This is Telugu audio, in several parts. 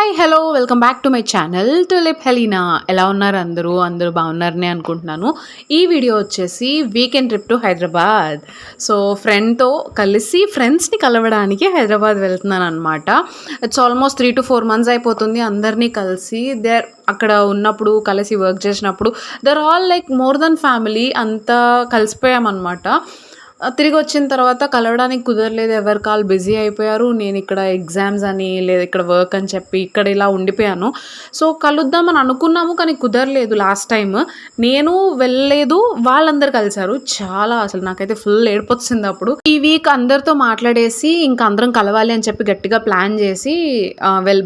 Hi hello welcome back to my channel tulip Helena. ఎలా ఉన్నారు అందరూ బాగున్నారని అనుకుంటున్నాను. ఈ వీడియో వచ్చేసి weekend trip to Hyderabad. So ఫ్రెండ్స్ని కలవడానికి హైదరాబాద్ వెళ్తున్నాను అనమాట. ఇట్స్ ఆల్మోస్ట్ 3 to 4 months అయిపోతుంది అందరినీ కలిసి. అక్కడ ఉన్నప్పుడు కలిసి వర్క్ చేసినప్పుడు they're all like more than family, అంతా కలిసిపోయామన్నమాట. తిరిగి వచ్చిన తర్వాత కలవడానికి కుదరలేదు. ఎవరి కాల్ బిజీ అయిపోయారు. నేను ఇక్కడ ఎగ్జామ్స్ అని, లేదా ఇక్కడ వర్క్ అని చెప్పి ఇక్కడ ఇలా ఉండిపోయాను. సో కలుద్దామని అనుకున్నాము, కానీ కుదరలేదు. లాస్ట్ టైం నేను వెళ్ళలేదు, వాళ్ళందరూ కలిశారు. చాలా అసలు నాకైతే ఫుల్ ఏడుపొచ్చింది అప్పుడు. ఈ వీక్ అందరితో మాట్లాడేసి ఇంకా అందరం కలవాలి అని చెప్పి గట్టిగా ప్లాన్ చేసి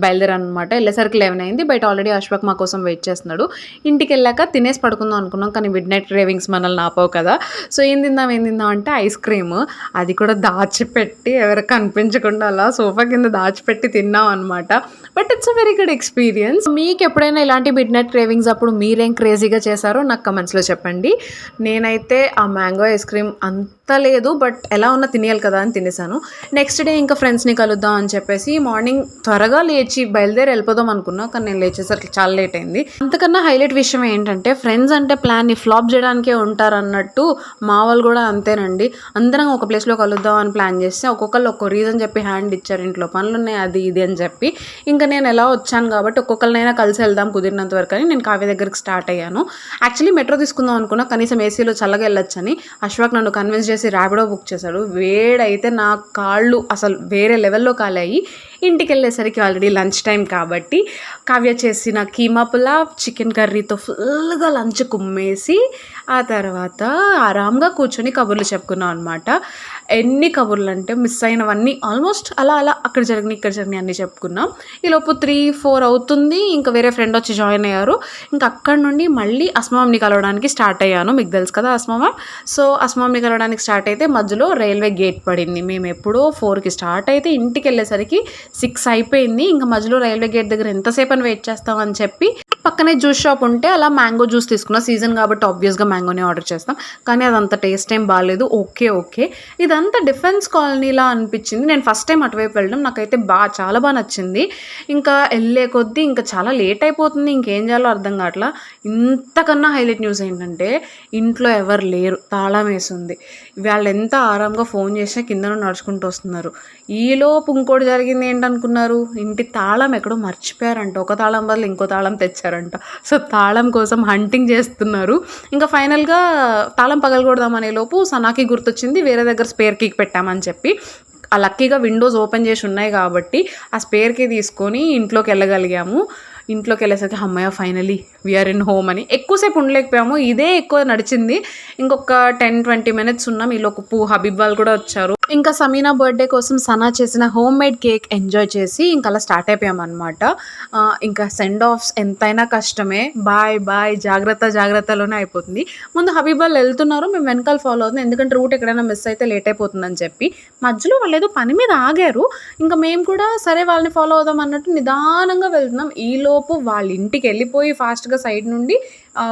బయలుదేరాను అనమాట. వెళ్ళేసరికి 11 అయింది. బయట ఆల్రెడీ అశ్వక్ మా కోసం వెయిట్ చేస్తున్నాడు. ఇంటికి వెళ్ళాక తినేసి పడుకుందాం అనుకున్నాం, కానీ మిడ్ నైట్ క్రేవింగ్స్ మనల్ని ఆపవు కదా. సో ఏం తిందాం అంటే ఐస్ క్రీమ్, అది కూడా దాచిపెట్టి ఎవరికి కనిపించకుండా అలా సోఫా కింద దాచిపెట్టి తిన్నాం అనమాట. But it's a very good experience. మీకు ఎప్పుడైనా ఇలాంటి మిడ్ నైట్ క్రేవింగ్స్ అప్పుడు మీరేం క్రేజీగా చేశారో నాకు కమెంట్స్లో చెప్పండి. నేనైతే ఆ మ్యాంగో ఐస్ క్రీమ్ అంత లేదు, బట్ ఎలా ఉన్నా తినేయాలి కదా అని తినేసాను. నెక్స్ట్ డే ఇంకా ఫ్రెండ్స్ని కలుద్దాం అని చెప్పేసి మార్నింగ్ త్వరగా లేచి బయలుదేరి వెళ్ళిపోదాం అనుకున్నా, కానీ నేను లేచేసరికి చాలా లేట్ అయింది. అంతకన్నా హైలైట్ విషయం ఏంటంటే, ఫ్రెండ్స్ అంటే ప్లాన్ని ఫ్లాప్ చేయడానికే ఉంటారు అన్నట్టు మా వాళ్ళు కూడా అంతేనండి. అందరం ఒక ప్లేస్లో కలుద్దాం అని ప్లాన్ చేస్తే ఒక్కొక్కళ్ళు ఒక్కో రీజన్ చెప్పి హ్యాండ్ ఇచ్చారు. ఇంట్లో పనులు ఉన్నాయి, అది ఇది అని చెప్పి. ఇంకా నేను ఎలా వచ్చాను కాబట్టి ఒక్కొక్కరినైనా కలిసి వెళ్దాం కుదిరినంత వరకు అని నేను కావ్య దగ్గరికి స్టార్ట్ అయ్యాను. యాక్చువల్లీ మెట్రో తీసుకుందాం అనుకున్నా, కనీసం ఏసీలో చల్లగా వెళ్ళొచ్చని అశ్వక్ నన్ను కన్విన్స్ చేసి ర్యాపిడో బుక్ చేశాడు. వేడైతే నా కాళ్ళు అసలు వేరే లెవెల్లో కాలాయి. ఇంటికి వెళ్ళేసరికి ఆల్రెడీ లంచ్ టైం కాబట్టి కావ్య చేసిన కీమా పులావ్, చికెన్ కర్రీతో ఫుల్గా లంచ్ కుమ్మేసి ఆ తర్వాత ఆరాంగా కూర్చొని కబుర్లు చెప్పుకున్నాం అనమాట. ఎన్ని కబుర్లు అంటే మిస్ అయినవన్నీ ఆల్మోస్ట్ అలా అక్కడ జరిగినాయి ఇక్కడ జరిగినాయి అన్నీ చెప్పుకున్నాం. ఈలోపు 3-4 అవుతుంది. ఇంకా వేరే ఫ్రెండ్ వచ్చి జాయిన్ అయ్యారు. ఇంకా అక్కడ నుండి మళ్ళీ అస్మామ్ని కలవడానికి స్టార్ట్ అయ్యాను. మీకు తెలుసు కదా అస్మామ. సో అస్మామ్ని కలవడానికి స్టార్ట్ అయితే మధ్యలో రైల్వే గేట్ పడింది. మేము ఎప్పుడో 4కి స్టార్ట్ అయితే ఇంటికి వెళ్ళేసరికి 6 అయిపోయింది. ఇంకా మధ్యలో రైల్వే గేట్ దగ్గర ఎంతసేపు అని వెయిట్ చేస్తామని చెప్పి పక్కనే జ్యూస్ షాప్ ఉంటే అలా మ్యాంగో జ్యూస్ తీసుకున్నా. సీజన్ కాబట్టి ఆబ్వియస్గా మ్యాంగోనే ఆర్డర్ చేస్తాం, కానీ అదంత టేస్ట్ ఏం బాగాలేదు. ఓకే ఇదంతా డిఫెన్స్ కాలనీలా అనిపించింది. నేను ఫస్ట్ టైం అటువైపు వెళ్ళడం, నాకైతే చాలా బాగా నచ్చింది. ఇంకా వెళ్ళే కొద్దీ ఇంకా చాలా లేట్ అయిపోతుంది, ఇంకేం చేయాలో అర్థం కావట్లా. ఇంతకన్నా హైలైట్ న్యూస్ ఏంటంటే, ఇంట్లో ఎవరు లేరు, తాళం వేసింది. వాళ్ళు ఎంత ఆరాంగా ఫోన్ చేసినా కింద నడుచుకుంటూ వస్తున్నారు. ఈలోపు ఇంకోటి జరిగింది ఏంటనుకున్నారు, ఇంటి తాళం ఎక్కడో మర్చిపోయారంట. ఒక తాళం బదులు ఇంకో తాళం తెచ్చారంట. సో తాళం కోసం హంటింగ్ చేస్తున్నారు. ఇంకా ఫైనల్గా తాళం పగలగొడదామనే లోపు సనాకి గుర్తొచ్చింది, వేరే దగ్గర స్పేర్ కీకి పెట్టామని చెప్పి. ఆ లక్కీగా విండోస్ ఓపెన్ చేసి ఉన్నాయి కాబట్టి ఆ స్పేర్ కీ తీసుకొని ఇంట్లోకి వెళ్ళగలిగాము. ఇంట్లోకి వెళ్ళేసరికి అమ్మయ్య ఫైనలీ వీఆర్ ఇన్ హోమ్ అని. ఎక్కువసేపు ఉండలేకపోయాము, ఇదే ఎక్కువ నడిచింది. ఇంకొక 10-20 minutes ఉన్నాం. ఈలోపు హబీబ్ వాళ్ళు కూడా వచ్చారు. ఇంకా సమీనా బర్త్డే కోసం సనా చేసిన హోమ్ మేడ్ కేక్ ఎంజాయ్ చేసి ఇంకా అలా స్టార్ట్ అయిపోయామన్నమాట. ఇంకా సెండ్ ఆఫ్స్ ఎంతైనా కష్టమే. బాయ్ జాగ్రత్తలోనే అయిపోతుంది. ముందు హబీబ్ వాళ్ళు వెళ్తున్నారు, మేము వెనకాల ఫాలో అవుతుంది. ఎందుకంటే రూట్ ఎక్కడైనా మిస్ అయితే లేట్ అయిపోతుందని చెప్పి. మధ్యలో వాళ్ళు ఏదో పని మీద ఆగారు. ఇంకా మేము కూడా సరే వాళ్ళని ఫాలో అవుదాం అన్నట్టు నిదానంగా వెళ్తున్నాం. ఈలోపు వాళ్ళ ఇంటికి వెళ్ళిపోయి ఫాస్ట్గా సైడ్ నుండి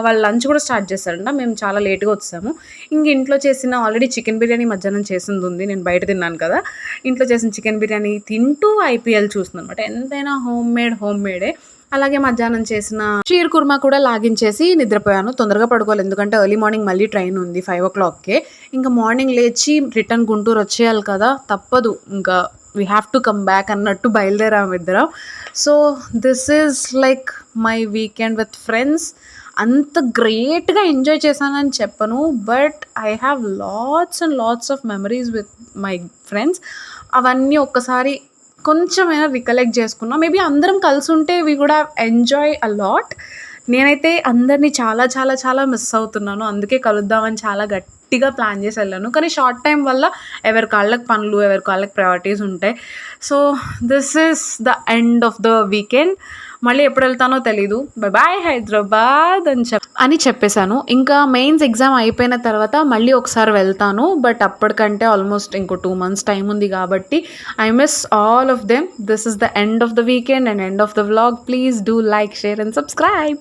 వాళ్ళు లంచ్ కూడా స్టార్ట్ చేస్తారంట. మేము చాలా లేట్గా వచ్చాము. ఇంక ఇంట్లో చేసిన ఆల్రెడీ చికెన్ బిర్యానీ మధ్యాహ్నం చేసింది ఉంది, నేను బయట తిన్నాను కదా. ఇంట్లో చేసిన చికెన్ బిర్యానీ తింటూ ఐపీఎల్ చూస్తున్నాను అనమాట. ఎంతైనా హోమ్ మేడే. అలాగే మధ్యాహ్నం చేసిన షీర్ కుర్మా కూడా లాగించేసి నిద్రపోయాను. తొందరగా పడుకోవాలి, ఎందుకంటే ఎర్లీ మార్నింగ్ మళ్ళీ ట్రైన్ ఉంది 5 o'clockకే. ఇంకా మార్నింగ్ లేచి రిటర్న్ గుంటూరు వచ్చేయాలి కదా, తప్పదు. ఇంకా we have to come back అన్నట్టు బయలుదేరాము ఇద్దరం. So this is like my weekend with friends. అంత గ్రేట్గా ఎంజాయ్ చేశానని చెప్పను, but I have lots of memories with my friends. అవన్నీ ఒక్కసారి కొంచెమైనా రికలెక్ట్ చేసుకున్నా. మేబీ అందరం కలిసి ఉంటే we could have enjoy a lot. నేనైతే అందరినీ చాలా మిస్ అవుతున్నాను. అందుకే కలుద్దామని చాలా గట్టిగా ప్లాన్ చేసి వెళ్ళాను. కానీ షార్ట్ టైం వల్ల ఎవరి కాళ్ళకి పనులు, ఎవరి కాళ్ళకి ప్రయారిటీస్ ఉంటాయి. So this is the end of the weekend. మళ్ళీ ఎప్పుడు వెళ్తానో తెలీదు. బాయ్ హైదరాబాద్ అని చెప్పేశాను. ఇంకా మెయిన్స్ ఎగ్జామ్ అయిపోయిన తర్వాత మళ్ళీ ఒకసారి వెళ్తాను, బట్ అప్పటికంటే ఆల్మోస్ట్ ఇంకో 2 months టైం ఉంది కాబట్టి I miss all of them. This is the end of the weekend and end of the vlog. Please do like, share and subscribe.